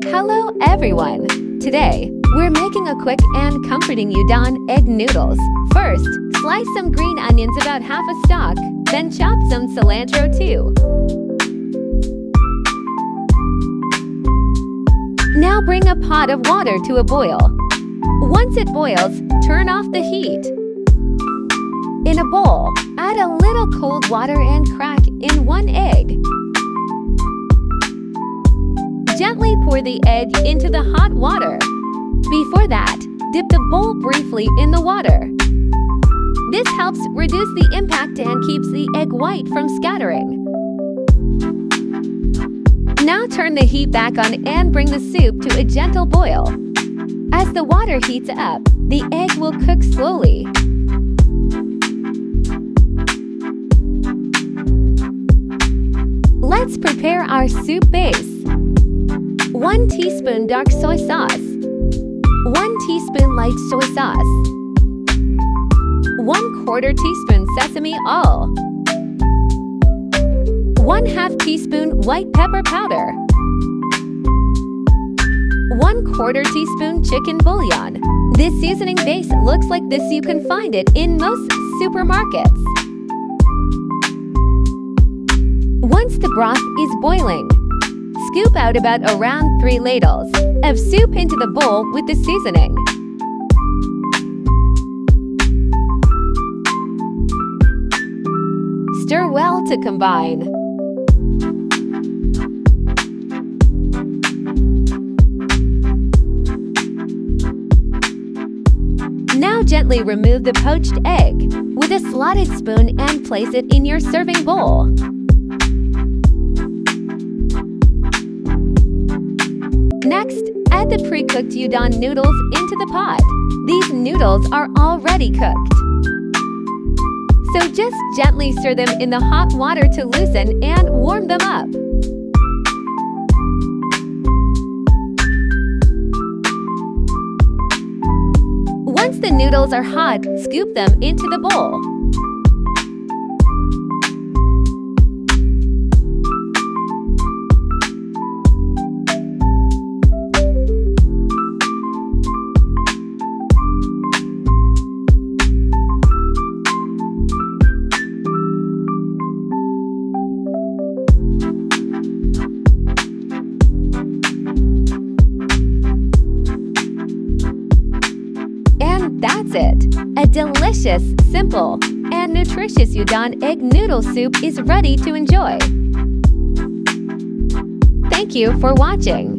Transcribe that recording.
Hello everyone! Today, we're making a quick and comforting udon egg noodles. First, slice some green onions about half a stalk, then chop some cilantro too. Now bring a pot of water to a boil. Once it boils, turn off the heat. In a bowl, add a little cold water and crack in one egg. Gently pour the egg into the hot water. Before that, dip the bowl briefly in the water. This helps reduce the impact and keeps the egg white from scattering. Now turn the heat back on and bring the soup to a gentle boil. As the water heats up, the egg will cook slowly. Let's prepare our soup base. 1 teaspoon dark soy sauce, 1 teaspoon light soy sauce, 1/4 teaspoon sesame oil, 1/2 teaspoon white pepper powder, 1/4 teaspoon chicken bouillon. This seasoning base looks like this. You can find it in most supermarkets. Once the broth is boiling, scoop out about around 3 ladles of soup into the bowl with the seasoning. Stir well to combine. Now gently remove the poached egg with a slotted spoon and place it in your serving bowl. Next, add the pre-cooked udon noodles into the pot. These noodles are already cooked, so just gently stir them in the hot water to loosen and warm them up. Once the noodles are hot, scoop them into the bowl. That's it! A delicious, simple, and nutritious udon egg noodle soup is ready to enjoy. Thank you for watching.